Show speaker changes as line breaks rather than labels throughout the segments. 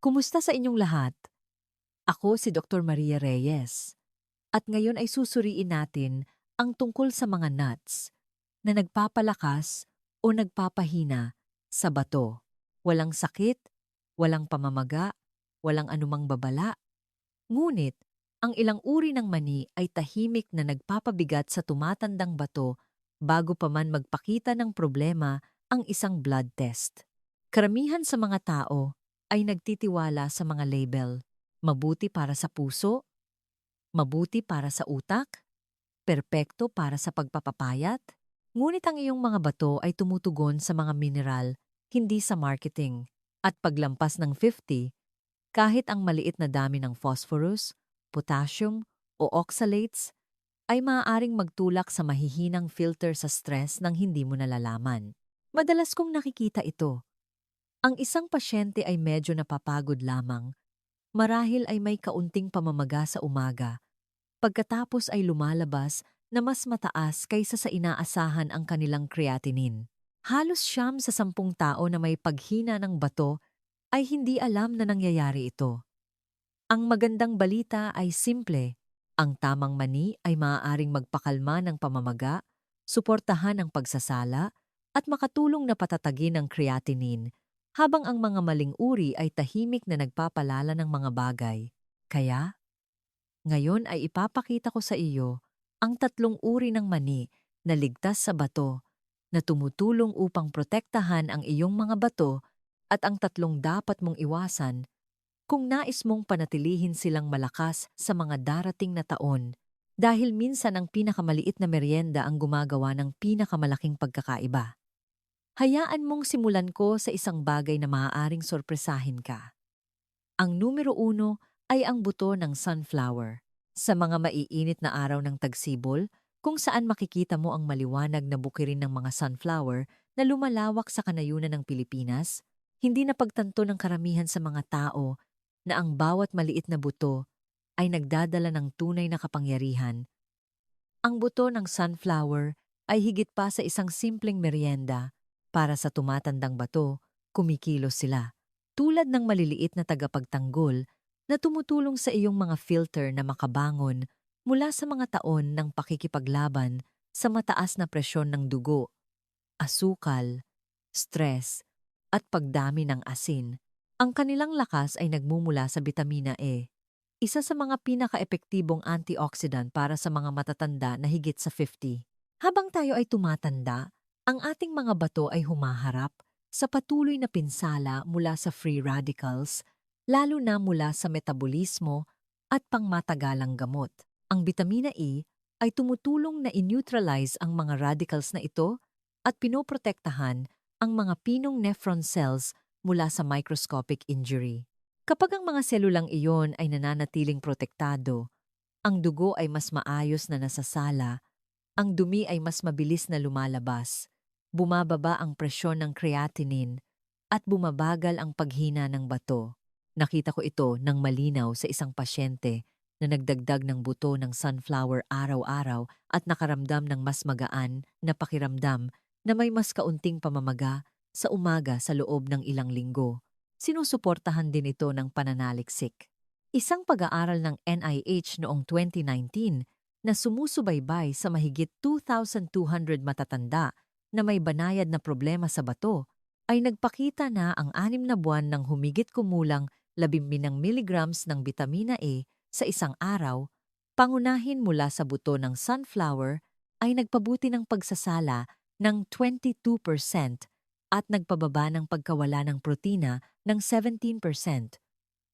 Kumusta sa inyong lahat? Ako si Dr. Maria Reyes at ngayon ay susuriin natin ang tungkol sa mga nuts na nagpapalakas o nagpapahina sa bato. Walang sakit, walang pamamaga, walang anumang babala. Ngunit, ang ilang uri ng mani ay tahimik na nagpapabigat sa tumatandang bato bago pa man magpakita ng problema ang isang blood test. Karamihan sa mga tao ay nagtitiwala sa mga label. Mabuti para sa puso, mabuti para sa utak, perpekto para sa pagpapapayat. Ngunit ang iyong mga bato ay tumutugon sa mga mineral, hindi sa marketing. At paglampas ng 50, kahit ang maliit na dami ng phosphorus, potassium o oxalates ay maaaring magtulak sa mahihinang filter sa stress nang hindi mo nalalaman. Madalas kong nakikita ito. Ang isang pasyente ay medyo napapagod lamang, marahil ay may kaunting pamamaga sa umaga, pagkatapos ay lumalabas na mas mataas kaysa sa inaasahan ang kanilang creatinine. Halos 9 sa 10 tao na may paghina ng bato ay hindi alam na nangyayari ito. Ang magandang balita ay simple. Ang tamang mani ay maaaring magpakalma ng pamamaga, suportahan ang pagsasala, at makatulong na patatagin ang creatinine, habang ang mga maling uri ay tahimik na nagpapalala ng mga bagay. Kaya, ngayon ay ipapakita ko sa iyo ang 3 uri ng mani na ligtas sa bato, na tumutulong upang protektahan ang iyong mga bato, at ang 3 dapat mong iwasan kung nais mong panatilihin silang malakas sa mga darating na taon, dahil minsan ang pinakamaliit na merienda ang gumagawa ng pinakamalaking pagkakaiba. Hayaan mong simulan ko sa isang bagay na maaaring sorpresahin ka. Ang numero 1 ay ang buto ng sunflower. Sa mga maiinit na araw ng tagsibol, kung saan makikita mo ang maliwanag na bukirin ng mga sunflower na lumalawak sa kanayunan ng Pilipinas, hindi na pagtanto ng karamihan sa mga tao na ang bawat maliit na buto ay nagdadala ng tunay na kapangyarihan. Ang buto ng sunflower ay higit pa sa isang simpleng merienda. Para sa tumatandang bato, kumikilos sila, tulad ng maliliit na tagapagtanggol na tumutulong sa iyong mga filter na makabangon mula sa mga taon ng pakikipaglaban sa mataas na presyon ng dugo, asukal, stress, at pagdami ng asin. Ang kanilang lakas ay nagmumula sa bitamina E, isa sa mga pinaka-epektibong antioxidant para sa mga matatanda na higit sa 50. Habang tayo ay tumatanda, ang ating mga bato ay humaharap sa patuloy na pinsala mula sa free radicals, lalo na mula sa metabolismo at pangmatagalang gamot. Ang bitamina E ay tumutulong na i-neutralize ang mga radicals na ito at pinoprotektahan ang mga pinong nephron cells mula sa microscopic injury. Kapag ang mga selulang iyon ay nananatiling protektado, ang dugo ay mas maayos na nasasala, ang dumi ay mas mabilis na lumalabas, bumababa ang presyon ng creatinine, at bumabagal ang paghina ng bato. Nakita ko ito ng malinaw sa isang pasyente na nagdagdag ng buto ng sunflower araw-araw at nakaramdam ng mas magaan na pakiramdam na may mas kaunting pamamaga sa umaga sa loob ng ilang linggo. Sinusuportahan din ito ng pananaliksik. Isang pag-aaral ng NIH noong 2019 na sumusubaybay sa mahigit 2,200 matatanda na may banayad na problema sa bato ay nagpakita na ang 6 na buwan ng humigit kumulang 12 milligrams ng bitamina E sa isang araw, pangunahin mula sa buto ng sunflower, ay nagpabuti ng pagsasala ng 22% at nagpababa ng pagkawala ng protina ng 17%.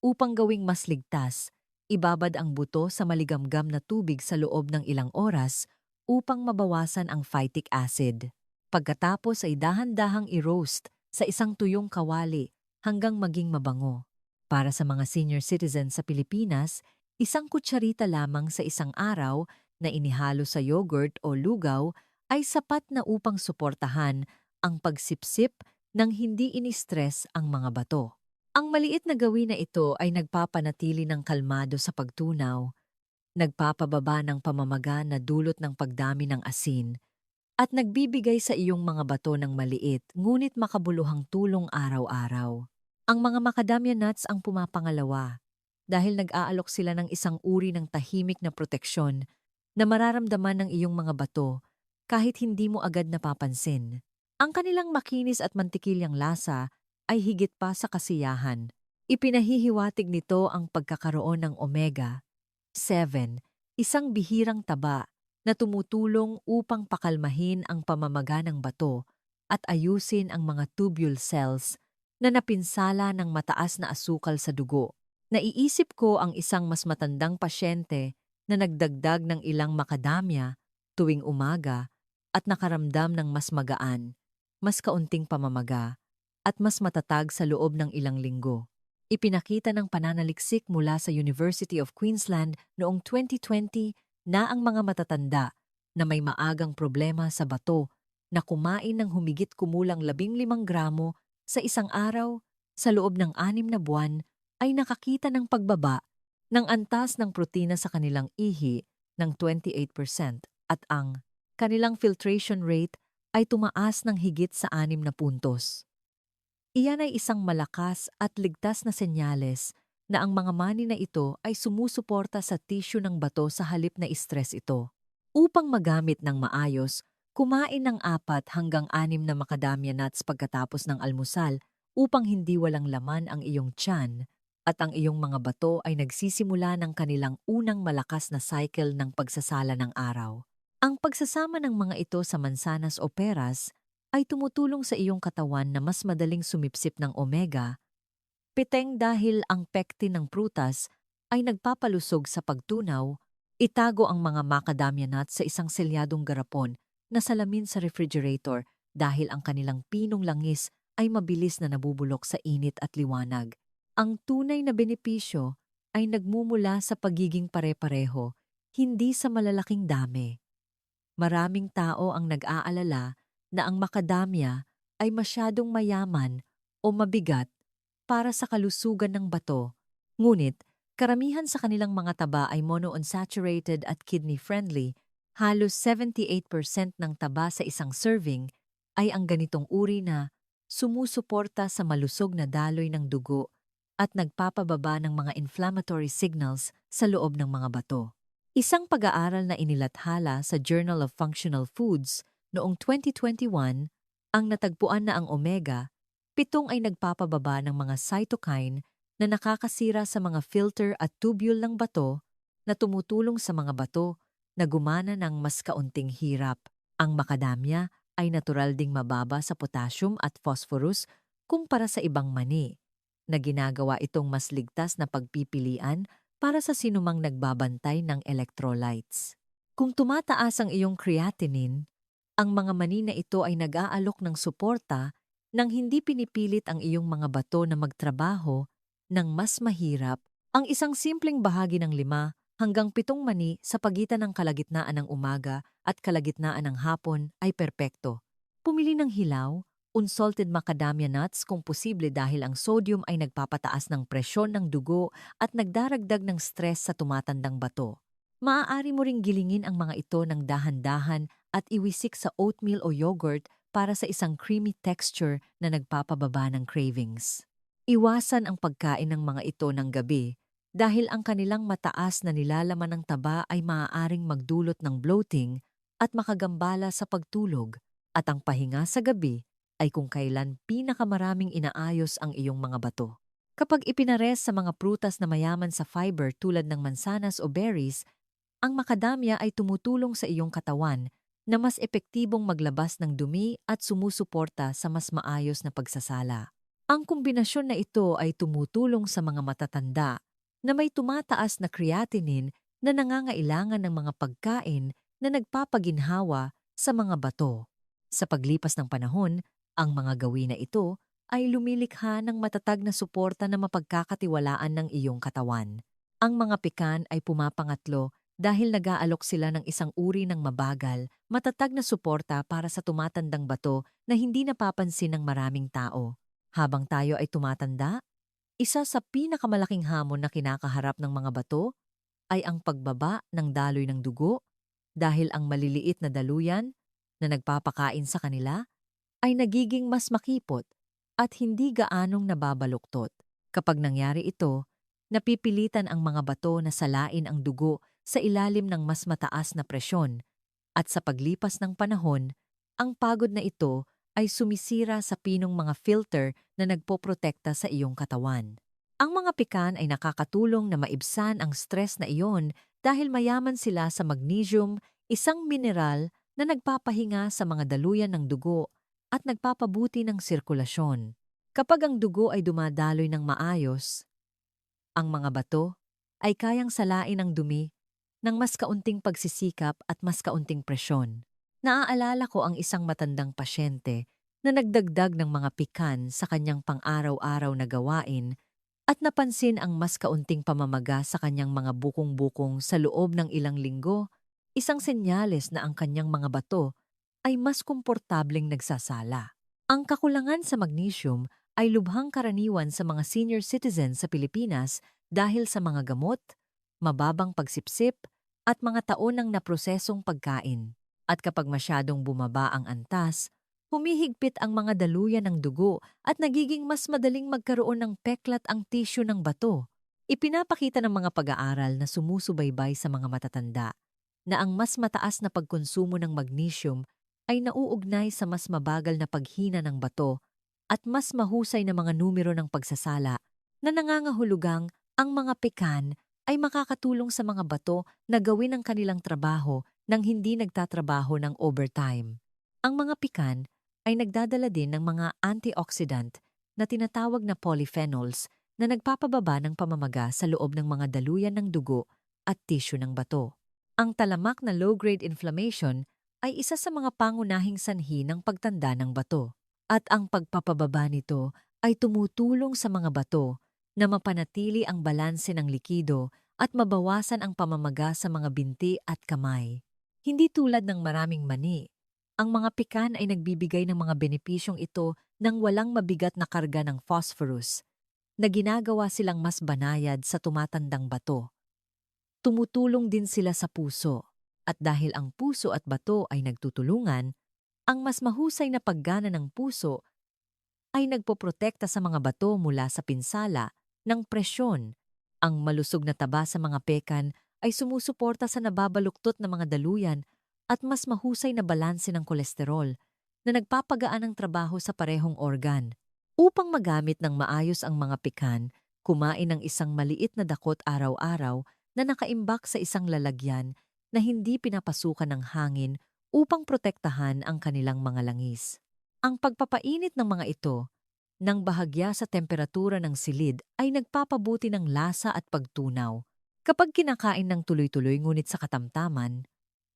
Upang gawing mas ligtas, ibabad ang buto sa maligamgam na tubig sa loob ng ilang oras upang mabawasan ang phytic acid. Pagkatapos ay dahan-dahang i-roast sa isang tuyong kawali hanggang maging mabango. Para sa mga senior citizens sa Pilipinas, isang kutsarita lamang sa isang araw na inihalo sa yogurt o lugaw ay sapat na upang suportahan ang pagsipsip ng hindi ini-stress ang mga bato. Ang maliit na gawin na ito ay nagpapanatili ng kalmado sa pagtunaw, nagpapababa ng pamamaga na dulot ng pagdami ng asin, at nagbibigay sa iyong mga bato ng maliit ngunit makabuluhang tulong araw-araw. Ang mga macadamia nuts ang pumapangalawa dahil nag-aalok sila ng isang uri ng tahimik na proteksyon na mararamdaman ng iyong mga bato kahit hindi mo agad napapansin. Ang kanilang makinis at mantikilyang lasa ay higit pa sa kasiyahan. Ipinahihiwatig nito ang pagkakaroon ng omega-7, isang bihirang taba na tumutulong upang pakalmahin ang pamamaga ng bato at ayusin ang mga tubule cells na napinsala ng mataas na asukal sa dugo. Naiisip ko ang isang mas matandang pasyente na nagdagdag ng ilang macadamia tuwing umaga at nakaramdam ng mas magaan, mas kaunting pamamaga, at mas matatag sa loob ng ilang linggo. Ipinakita ng pananaliksik mula sa University of Queensland noong 2020 na ang mga matatanda na may maagang problema sa bato na kumain ng humigit kumulang 15 gramo sa isang araw sa loob ng 6 na buwan ay nakakita ng pagbaba ng antas ng protina sa kanilang ihi ng 28% at ang kanilang filtration rate ay tumaas ng higit sa 6 na puntos. Iyan ay isang malakas at ligtas na senyales na ang mga mani na ito ay sumusuporta sa tissue ng bato sa halip na stress ito. Upang magamit ng maayos, kumain ng 4 hanggang 6 na macadamia nuts pagkatapos ng almusal upang hindi walang laman ang iyong tiyan at ang iyong mga bato ay nagsisimula ng kanilang unang malakas na cycle ng pagsasala ng araw. Ang pagsasama ng mga ito sa mansanas o peras ay tumutulong sa iyong katawan na mas madaling sumipsip ng omega-7 dahil ang pectin ng prutas ay nagpapalusog sa pagtunaw. Itago ang mga macadamia nuts sa isang selyadong garapon na salamin sa refrigerator dahil ang kanilang pinong langis ay mabilis na nabubulok sa init at liwanag. Ang tunay na benepisyo ay nagmumula sa pagiging pare-pareho, hindi sa malalaking dami. Maraming tao ang nag-aalala na ang macadamia ay masyadong mayaman o mabigat para sa kalusugan ng bato. Ngunit, karamihan sa kanilang mga taba ay monounsaturated at kidney-friendly. Halos 78% ng taba sa isang serving ay ang ganitong uri na sumusuporta sa malusog na daloy ng dugo at nagpapababa ng mga inflammatory signals sa loob ng mga bato. Isang pag-aaral na inilathala sa Journal of Functional Foods noong 2021 ang natagpuan na ang omega-7 ay nagpapababa ng mga cytokine na nakakasira sa mga filter at tubule ng bato na tumutulong sa mga bato na gumana ng mas kaunting hirap. Ang macadamia ay natural ding mababa sa potassium at phosphorus kumpara sa ibang mani, na ginagawa itong mas ligtas na pagpipilian para sa sinumang nagbabantay ng electrolytes. Kung tumataas ang iyong creatinine, ang mga mani na ito ay nag-aalok ng suporta nang hindi pinipilit ang iyong mga bato na magtrabaho ng mas mahirap. Ang isang simpleng bahagi ng 5 hanggang 7 mani sa pagitan ng kalagitnaan ng umaga at kalagitnaan ng hapon ay perpekto. Pumili ng hilaw, unsalted macadamia nuts kung posible dahil ang sodium ay nagpapataas ng presyon ng dugo at nagdaragdag ng stress sa tumatandang bato. Maaari mo ring gilingin ang mga ito ng dahan-dahan at iwisik sa oatmeal o yogurt para sa isang creamy texture na nagpapababa ng cravings. Iwasan ang pagkain ng mga ito ng gabi dahil ang kanilang mataas na nilalaman ng taba ay maaaring magdulot ng bloating at makagambala sa pagtulog, at ang pahinga sa gabi ay kung kailan pinakamaraming inaayos ang iyong mga bato. Kapag ipinares sa mga prutas na mayaman sa fiber tulad ng mansanas o berries, ang macadamia ay tumutulong sa iyong katawan na mas epektibong maglabas ng dumi at sumusuporta sa mas maayos na pagsasala. Ang kombinasyon na ito ay tumutulong sa mga matatanda na may tumataas na creatinine na nangangailangan ng mga pagkain na nagpapaginhawa sa mga bato. Sa paglipas ng panahon, ang mga gawin na ito ay lumilikha ng matatag na suporta na mapagkakatiwalaan ng iyong katawan. Ang mga pecan ay pumapangatlo dahil nag-aalok sila ng isang uri ng mabagal, matatag na suporta para sa tumatandang bato na hindi napapansin ng maraming tao. Habang tayo ay tumatanda, isa sa pinakamalaking hamon na kinakaharap ng mga bato ay ang pagbaba ng daloy ng dugo dahil ang maliliit na daluyan na nagpapakain sa kanila ay nagiging mas makipot at hindi gaanong nababaluktot. Kapag nangyari ito, napipilitan ang mga bato na salain ang dugo sa ilalim ng mas mataas na presyon at sa paglipas ng panahon, ang pagod na ito ay sumisira sa pinong mga filter na nagpoprotekta sa iyong katawan. Ang mga pikan ay nakakatulong na maibsan ang stress na iyon dahil mayaman sila sa magnesium, isang mineral na nagpapahinga sa mga daluyan ng dugo at nagpapabuti ng sirkulasyon. Kapag ang dugo ay dumadaloy ng maayos, ang mga bato ay kayang salain ang dumi ng mas kaunting pagsisikap at mas kaunting presyon. Naaalala ko ang isang matandang pasyente na nagdagdag ng mga pikan sa kanyang pang-araw-araw na gawain at napansin ang mas kaunting pamamaga sa kanyang mga bukong-bukong sa loob ng ilang linggo, isang senyales na ang kanyang mga bato ay mas komportableng nagsasala. Ang kakulangan sa magnesium ay lubhang karaniwan sa mga senior citizens sa Pilipinas dahil sa mga gamot, mababang pagsipsip, at mga taon ng naprosesong pagkain. At kapag masyadong bumaba ang antas, humihigpit ang mga daluyan ng dugo at nagiging mas madaling magkaroon ng peklat ang tissue ng bato. Ipinapakita ng mga pag-aaral na sumusubaybay sa mga matatanda na ang mas mataas na pagkonsumo ng magnesium ay nauugnay sa mas mabagal na paghina ng bato at mas mahusay na mga numero ng pagsasala na nangangahulugang ang mga pekan ay makakatulong sa mga bato na gawin ang kanilang trabaho nang hindi nagtatrabaho ng overtime. Ang mga pikan ay nagdadala din ng mga antioxidant na tinatawag na polyphenols na nagpapababa ng pamamaga sa loob ng mga daluyan ng dugo at tissue ng bato. Ang talamak na low-grade inflammation ay isa sa mga pangunahing sanhi ng pagtanda ng bato. At ang pagpapababa nito ay tumutulong sa mga bato na mapanatili ang balanse ng likido at mabawasan ang pamamaga sa mga binti at kamay. Hindi tulad ng maraming mani, ang mga pikan ay nagbibigay ng mga benepisyong ito nang walang mabigat na karga ng phosphorus na ginagawa silang mas banayad sa tumatandang bato. Tumutulong din sila sa puso at dahil ang puso at bato ay nagtutulungan, ang mas mahusay na paggana ng puso ay nagpoprotekta sa mga bato mula sa pinsala ng presyon. Ang malusog na taba sa mga pekan ay sumusuporta sa nababaluktot na mga daluyan at mas mahusay na balanse ng kolesterol na nagpapagaan ng trabaho sa parehong organ. Upang magamit ng maayos ang mga pekan, kumain ng isang maliit na dakot araw-araw na nakaimbak sa isang lalagyan na hindi pinapasukan ng hangin upang protektahan ang kanilang mga langis. Ang pagpapainit ng mga ito ng bahagya sa temperatura ng silid ay nagpapabuti ng lasa at pagtunaw. Kapag kinakain ng tuloy-tuloy ngunit sa katamtaman,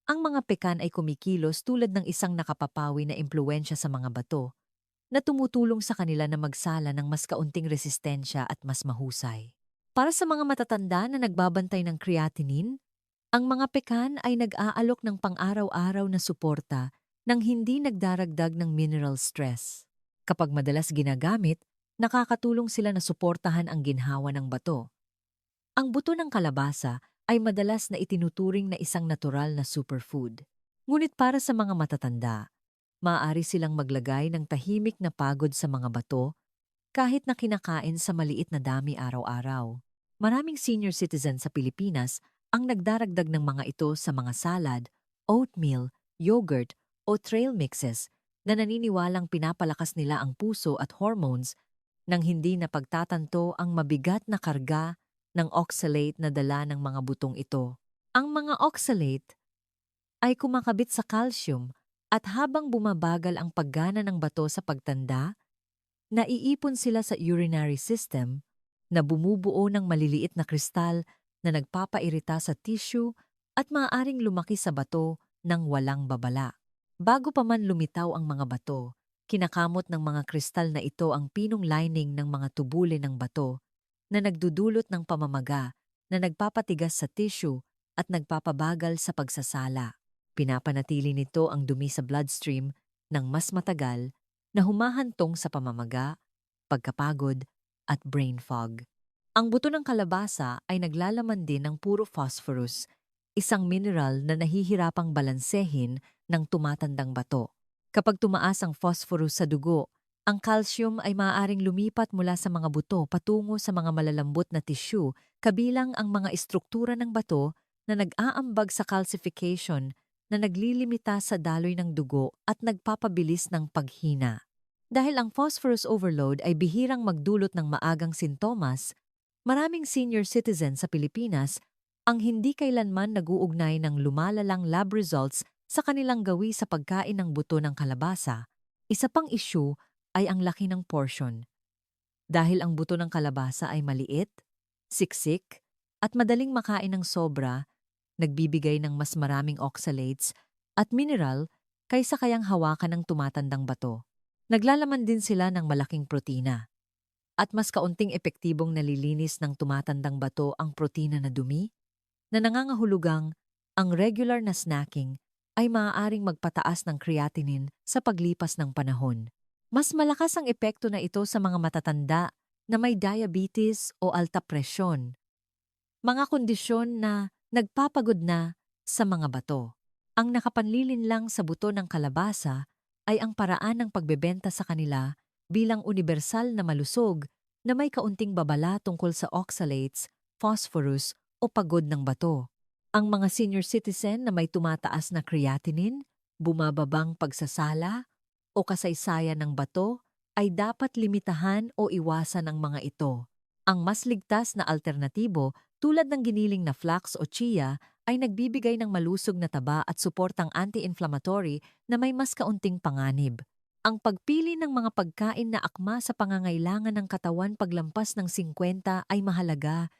ang mga pekan ay kumikilos tulad ng isang nakapapawi na impluwensya sa mga bato na tumutulong sa kanila na magsala ng mas kaunting resistensya at mas mahusay. Para sa mga matatanda na nagbabantay ng creatinine, ang mga pekan ay nag-aalok ng pang-araw-araw na suporta nang hindi nagdaragdag ng mineral stress. Kapag madalas ginagamit, nakakatulong sila na suportahan ang ginhawa ng bato. Ang buto ng kalabasa ay madalas na itinuturing na isang natural na superfood. Ngunit para sa mga matatanda, maaari silang maglagay ng tahimik na pagod sa mga bato kahit na kinakain sa maliit na dami araw-araw. Maraming senior citizens sa Pilipinas ang nagdaragdag ng mga ito sa mga salad, oatmeal, yogurt o trail mixes na naniniwalang pinapalakas nila ang puso at hormones nang hindi napagtatanto ang mabigat na karga ng oxalate na dala ng mga butong ito. Ang mga oxalate ay kumakabit sa calcium at habang bumabagal ang paggana ng bato sa pagtanda, naiipon sila sa urinary system na bumubuo ng maliliit na kristal na nagpapairita sa tissue at maaaring lumaki sa bato ng walang babala. Bago pa man lumitaw ang mga bato, kinakamot ng mga kristal na ito ang pinong lining ng mga tubuli ng bato na nagdudulot ng pamamaga na nagpapatigas sa tissue at nagpapabagal sa pagsasala. Pinapanatili nito ang dumi sa bloodstream ng mas matagal na humahantong sa pamamaga, pagkapagod at brain fog. Ang buto ng kalabasa ay naglalaman din ng puro phosphorus, isang mineral na nahihirapang balansehin ng tumatandang bato. Kapag tumaas ang phosphorus sa dugo, Ang calcium ay maaaring lumipat mula sa mga buto patungo sa mga malalambot na tissue, kabilang ang mga istruktura ng bato na nag-aambag sa calcification na naglilimita sa daloy ng dugo at nagpapabilis ng paghina. Dahil ang phosphorus overload ay bihirang magdulot ng maagang sintomas, maraming senior citizen sa Pilipinas ang hindi kailanman naguugnay ng lumalalang lab results sa kanilang gawi sa pagkain ng buto ng kalabasa. Isa pang issue ay ang laki ng portion. Dahil ang buto ng kalabasa ay maliit, siksik, at madaling makain ng sobra, nagbibigay ng mas maraming oxalates at mineral kaysa kayang hawakan ng tumatandang bato. Naglalaman din sila ng malaking protina. At mas kaunting epektibong nalilinis ng tumatandang bato ang protina na dumi, na nangangahulugang ang regular na snacking ay maaaring magpataas ng creatinine sa paglipas ng panahon. Mas malakas ang epekto na ito sa mga matatanda na may diabetes o alta presyon, mga kondisyon na nagpapagod na sa mga bato. Ang nakapanlilin lang sa buto ng kalabasa ay ang paraan ng pagbebenta sa kanila bilang universal na malusog na may kaunting babala tungkol sa oxalates, phosphorus o pagod ng bato. Ang mga senior citizen na may tumataas na creatinine, bumababang pagsasala o kasaysayan ng bato ay dapat limitahan o iwasan ang mga ito. Ang mas ligtas na alternatibo tulad ng giniling na flax o chia ay nagbibigay ng malusog na taba at suportang anti-inflammatory na may mas kaunting panganib. Ang pagpili ng mga pagkain na akma sa pangangailangan ng katawan paglampas ng 50 ay mahalaga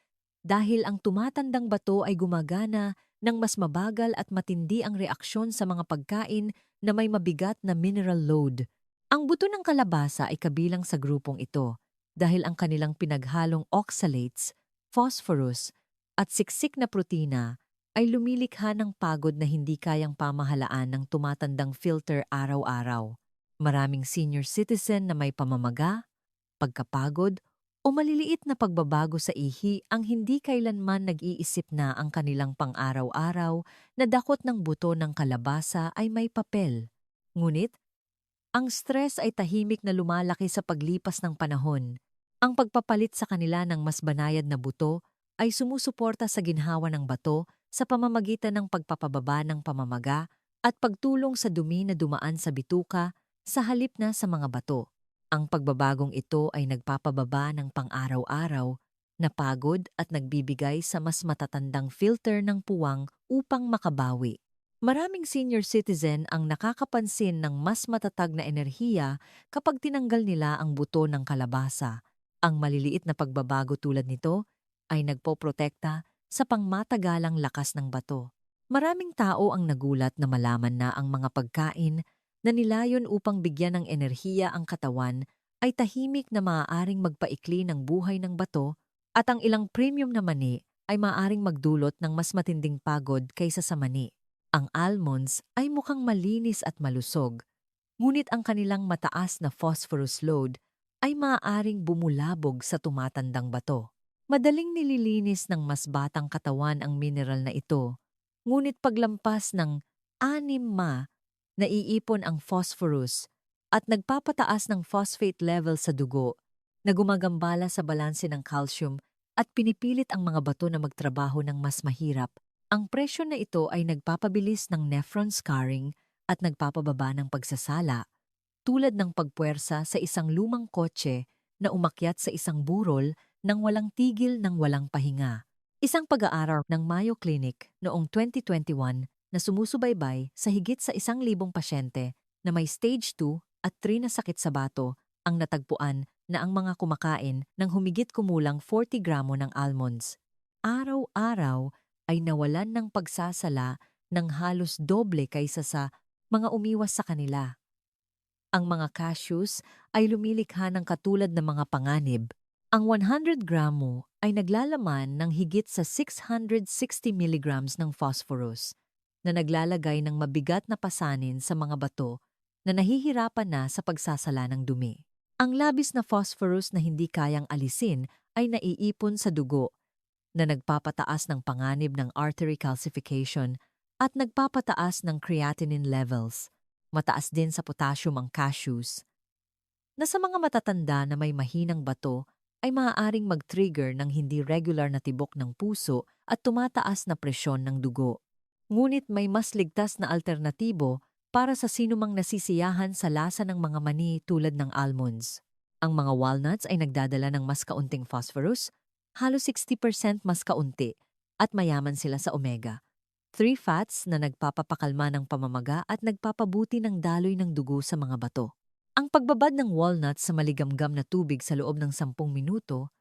dahil ang tumatandang bato ay gumagana ng mas mabagal at matindi ang reaksyon sa mga pagkain na may mabigat na mineral load. Ang buto ng kalabasa ay kabilang sa grupong ito dahil ang kanilang pinaghalong oxalates, phosphorus, at siksik na protina ay lumilikha ng pagod na hindi kayang pamahalaan ng tumatandang filter araw-araw. Maraming senior citizen na may pamamaga, pagkapagod, o maliliit na pagbabago sa ihi ang hindi kailanman nag-iisip na ang kanilang pang-araw-araw na dakot ng buto ng kalabasa ay may papel. Ngunit, ang stress ay tahimik na lumalaki sa paglipas ng panahon. Ang pagpapalit sa kanila ng mas banayad na buto ay sumusuporta sa ginhawa ng bato sa pamamagitan ng pagpapababa ng pamamaga at pagtulong sa dumi na dumaan sa bituka sa halip na sa mga bato. Ang pagbabagong ito ay nagpapababa ng pang-araw-araw na pagod at nagbibigay sa mas matatandang filter ng puwang upang makabawi. Maraming senior citizen ang nakakapansin ng mas matatag na enerhiya kapag tinanggal nila ang buto ng kalabasa. Ang maliliit na pagbabago tulad nito ay nagpoprotekta sa pangmatagalang lakas ng bato. Maraming tao ang nagulat na malaman na ang mga pagkain na nilayon upang bigyan ng enerhiya ang katawan ay tahimik na maaaring magpaikli ng buhay ng bato at ang ilang premium na mani ay maaaring magdulot ng mas matinding pagod kaysa sa mani. Ang almonds ay mukhang malinis at malusog, ngunit ang kanilang mataas na phosphorus load ay maaaring bumulabog sa tumatandang bato. Madaling nililinis ng mas batang katawan ang mineral na ito, ngunit paglampas ng 6 naiipon ang phosphorus at nagpapataas ng phosphate level sa dugo na gumagambala sa balanse ng calcium at pinipilit ang mga bato na magtrabaho ng mas mahirap. Ang presyo na ito ay nagpapabilis ng nephron scarring at nagpapababa ng pagsasala, tulad ng pagpuwersa sa isang lumang kotse na umakyat sa isang burol nang walang tigil ng walang pahinga. Isang pag-aaral ng Mayo Clinic noong 2021 na sumusubaybay sa higit sa 1,000 pasyente na may stage 2 at 3 na sakit sa bato ang natagpuan na ang mga kumakain ng humigit kumulang 40 gramo ng almonds araw-araw ay nawalan ng pagsasala ng halos doble kaysa sa mga umiwas sa kanila. Ang mga cashews ay lumilikha ng katulad ng mga panganib. Ang 100 gramo ay naglalaman ng higit sa 660 milligrams ng phosphorus na naglalagay ng mabigat na pasanin sa mga bato na nahihirapan na sa pagsasala ng dumi. Ang labis na phosphorus na hindi kayang alisin ay naiipon sa dugo na nagpapataas ng panganib ng artery calcification at nagpapataas ng creatinine levels. Mataas din sa potassium ang cashews, na sa mga matatanda na may mahinang bato ay maaaring mag-trigger ng hindi regular na tibok ng puso at tumataas na presyon ng dugo. Ngunit may mas ligtas na alternatibo para sa sinumang nasisiyahan sa lasa ng mga mani tulad ng almonds. Ang mga walnuts ay nagdadala ng mas kaunting phosphorus, halos 60% mas kaunti, at mayaman sila sa omega. 3 fats na nagpapapakalma ng pamamaga at nagpapabuti ng daloy ng dugo sa mga bato. Ang pagbabad ng walnuts sa maligamgam na tubig sa loob ng 10 minuto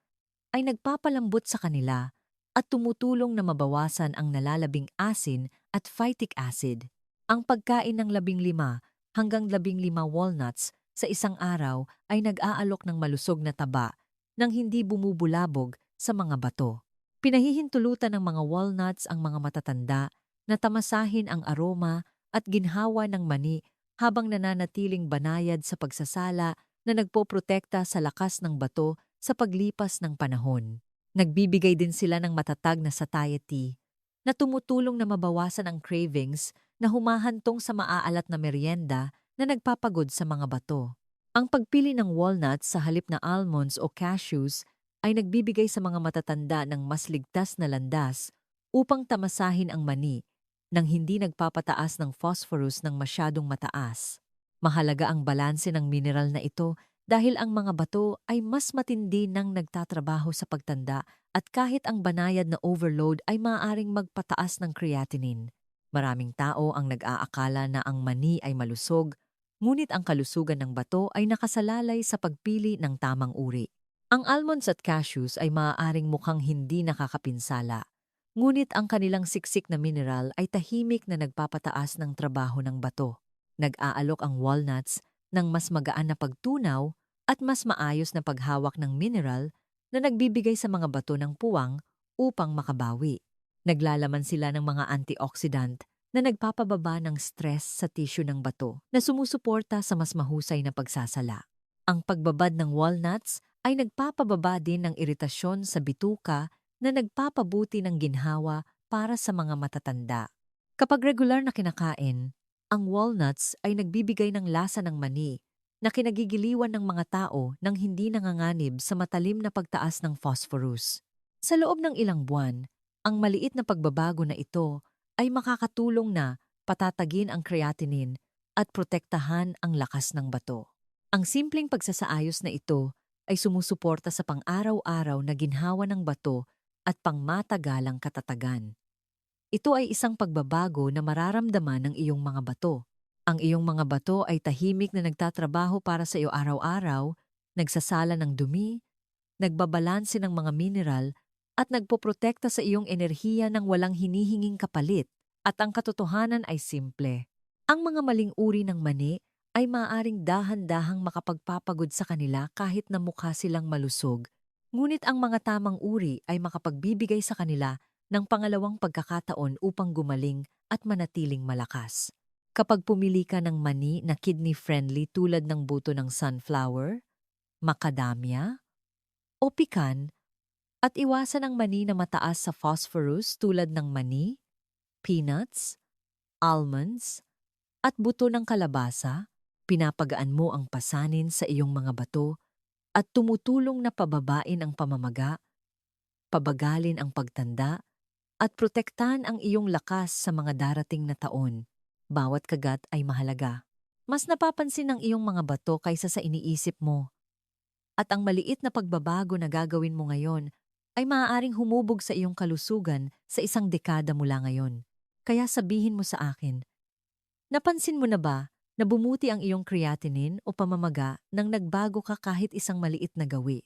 ay nagpapalambot sa kanila at tumutulong na mabawasan ang nalalabing asin at phytic acid. Ang pagkain ng 15 hanggang 15 walnuts sa isang araw ay nag-aalok ng malusog na taba nang hindi bumubulabog sa mga bato. Pinahihintulutan ng mga walnuts ang mga matatanda na tamasahin ang aroma at ginhawa ng mani habang nananatiling banayad sa pagsasala na nagpoprotekta sa lakas ng bato sa paglipas ng panahon. Nagbibigay din sila ng matatag na satiety na tumutulong na mabawasan ang cravings na humahantong sa maaalat na merienda na nagpapagod sa mga bato. Ang pagpili ng walnuts sa halip na almonds o cashews ay nagbibigay sa mga matatanda ng mas ligtas na landas upang tamasahin ang mani nang hindi nagpapataas ng phosphorus ng masyadong mataas. Mahalaga ang balanse ng mineral na ito dahil ang mga bato ay mas matindi nang nagtatrabaho sa pagtanda at kahit ang banayad na overload ay maaaring magpataas ng creatinine. Maraming tao ang nag-aakala na ang mani ay malusog, ngunit ang kalusugan ng bato ay nakasalalay sa pagpili ng tamang uri. Ang almonds at cashews ay maaaring mukhang hindi nakakapinsala, ngunit ang kanilang siksik na mineral ay tahimik na nagpapataas ng trabaho ng bato. Nag-aalok ang walnuts ng mas magaan na pagtunaw at mas maayos na paghawak ng mineral na nagbibigay sa mga bato ng puwang upang makabawi. Naglalaman sila ng mga antioxidant na nagpapababa ng stress sa tissue ng bato na sumusuporta sa mas mahusay na pagsasala. Ang pagbabad ng walnuts ay nagpapababa din ng iritasyon sa bituka na nagpapabuti ng ginhawa para sa mga matatanda. Kapag regular na kinakain, ang walnuts ay nagbibigay ng lasa ng mani na kinagigiliwan ng mga tao nang hindi nanganganib sa matalim na pagtaas ng phosphorus. Sa loob ng ilang buwan, ang maliit na pagbabago na ito ay makakatulong na patatagin ang creatinine at protektahan ang lakas ng bato. Ang simpleng pagsasaayos na ito ay sumusuporta sa pang-araw-araw na ginhawa ng bato at pangmatagalang katatagan. Ito ay isang pagbabago na mararamdaman ng iyong mga bato. Ang iyong mga bato ay tahimik na nagtatrabaho para sa iyo araw-araw, nagsasala ng dumi, nagbabalanse ng mga mineral, at nagpoprotekta sa iyong enerhiya ng walang hinihinging kapalit. At ang katotohanan ay simple. Ang mga maling uri ng mani ay maaaring dahan-dahang makapagpapagod sa kanila kahit na mukha silang malusog. Ngunit ang mga tamang uri ay makapagbibigay sa kanila ng pangalawang pagkakataon upang gumaling at manatiling malakas. Kapag pumili ka ng mani na kidney-friendly tulad ng buto ng sunflower, macadamia, o pecan, at iwasan ang mani na mataas sa phosphorus tulad ng mani, peanuts, almonds, at buto ng kalabasa, pinapagaan mo ang pasanin sa iyong mga bato at tumutulong na pababain ang pamamaga, pabagalin ang pagtanda, at protektahan ang iyong lakas sa mga darating na taon. Bawat kagat ay mahalaga. Mas napapansin ng iyong mga bato kaysa sa iniisip mo. At ang maliit na pagbabago na gagawin mo ngayon ay maaaring humubog sa iyong kalusugan sa isang dekada mula ngayon. Kaya sabihin mo sa akin, napansin mo na ba na bumuti ang iyong creatinine o pamamaga nang nagbago ka kahit isang maliit na gawi?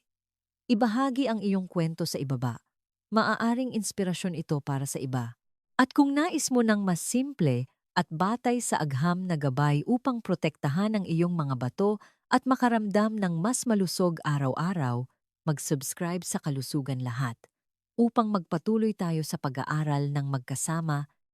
Ibahagi ang iyong kwento sa ibaba. Maaaring inspirasyon ito para sa iba. At kung nais mo ng mas simple at batay sa agham na gabay upang protektahan ang iyong mga bato at makaramdam ng mas malusog araw-araw, mag-subscribe sa Kalusugan Lahat upang magpatuloy tayo sa pag-aaral ng magkasama